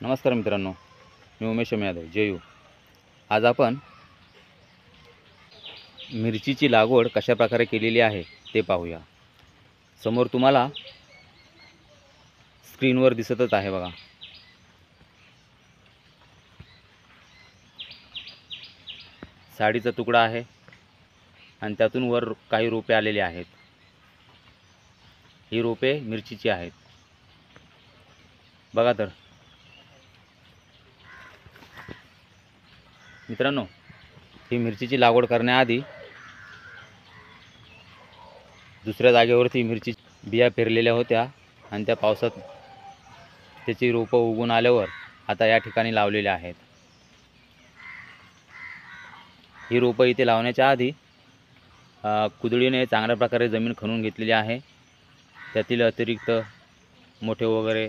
नमस्कार मित्रांनो, मी उमेश यादव जेयू। आज आपण मिरचीची लागवड कशा प्रकारे केलेली आहे ते पाहूया। समोर तुम्हाला स्क्रीनवर दिसतच आहे बघा, साडीचा तुकडा आहे आणि त्यातून वर काही रोपे आलेली आहेत। ही रोपे मिरचीची आहेत बघा। तर मित्रांनो, ही मिरचीची लागवड करण्याआधी दुसऱ्या जागेवरती मिरची बिया पेरलेल्या होत्या आणि त्या पावसात त्याची रोपं उगून आल्यावर आता या ठिकाणी लावलेल्या आहेत। ही रोपं इथे लावण्याच्या आधी कुदळीने चांगल्या प्रकारे जमीन खणून घेतलेली आहे। त्यातील अतिरिक्त मोठे वगैरे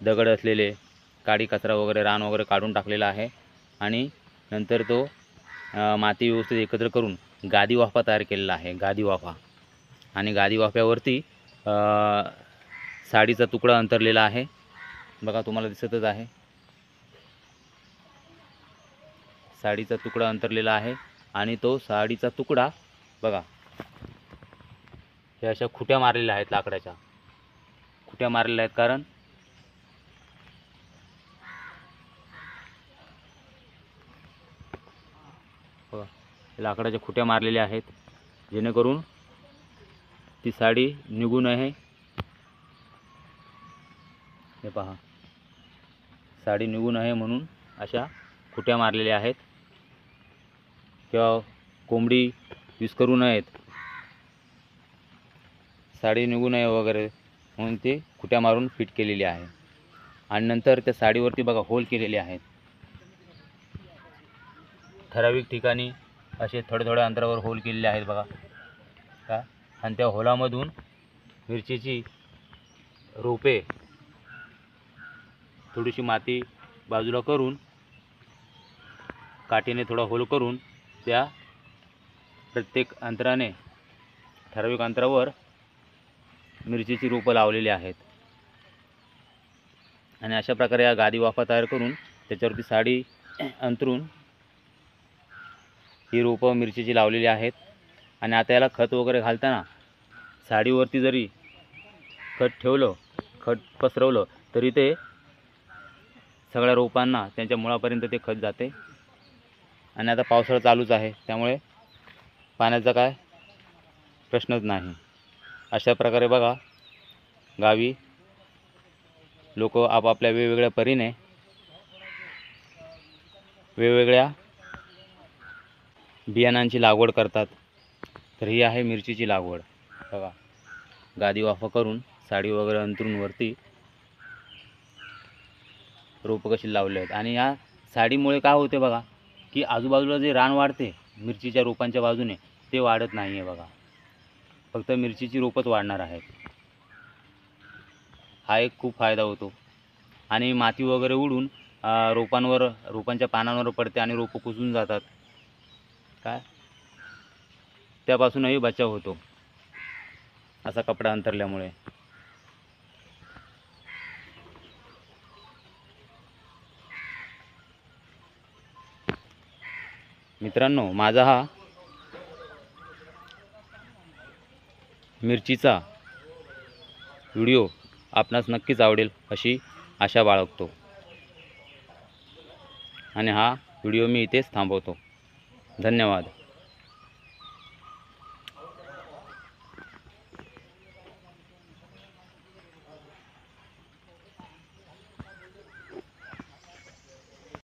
दगड असलेले काडी कचरा वगैरे रान वगैरे काढून टाकलेला आहे आणि नंतर तो माती व्यवस्थित एकत्र करून गादी वाफा तयार केलेला आहे। गादी वाफा आणि गादी वाफ्यावरती साडीचा तुकडा अंतरलेला आहे बघा, तुम्हाला दिसतच आहे। साडीचा तुकडा अंतरलेला आहे आणि तो साडीचा तुकडा बघा, हे अशा खुट्या मारलेल्या आहेत, लाकडाच्या खुट्या मारलेल्या आहेत। कारण बघा, लाकडाच्या खुट्या मारलेल्या आहेत जेणेकरून ती साडी निघू नये। हे पहा, साडी निघू नये म्हणून अशा खुट्या मारलेल्या आहेत, किंवा कोंबडी विस्करू नयेत, साडी निघू नये वगैरे म्हणून ते खुट्या मारून फिट केलेली आहे। आणि नंतर त्या साडीवरती बघा होल केलेले आहेत। ठराविक ठिकाणी असे थोड्या अंतरावर होल केलेले आहेत बघा का। आणि त्या होलामधून मिरचीची रोपे थोडीशी माती बाजूला करून काठीने थोडा होल करून त्या प्रत्येक अंतराने ठराविक अंतरावर मिरचीची रोपं लावलेली आहेत। आणि अशा प्रकारे या गादी वाफा तयार करून त्याच्यावरती साडी अंतरून ही रोपं मिरचीची लावलेली आहेत। आणि आता याला खत वगैरे घालताना साडीवरती जरी खत ठेवलं, खत पसरवलं तरी ते सगळ्या रोपांना त्यांच्या मुळापर्यंत ते खत जाते। आणि आता पावसाळा चालूच आहे त्यामुळे पाण्याचा काय प्रश्नच नाही। अशा प्रकारे बघा, गावी लोक आपापल्या वेगवेगळ्या परीने वेगवेगळ्या बियाणांची लागवड करतात। तर ही आहे मिरचीची लागवड बघा, गादी वाफा करून साडी वगैरे अंतरून वरती रोपं कशी लावले आहेत। आणि या साडीमुळे काय होते बघा, की आजूबाजूला जे रान वाढते मिरचीच्या रोपांच्या बाजूने ते वाढत नाही आहे बघा, फक्त मिरचीची रोपच वाढणार आहेत। हा एक खूप फायदा होतो। आणि माती वगैरे उडून रोपांच्या पानांवर पडते आणि रोपं कुजून जातात काय, त्यापासूनही बचाव होतो असा कपडा अंतरल्यामुळे। मित्रांनो, माझा हा मिरचीचा व्हिडिओ आपणास नक्कीच आवडेल अशी आशा बाळगतो आणि हा व्हिडिओ मी इथेच थांबवतो। धन्यवाद।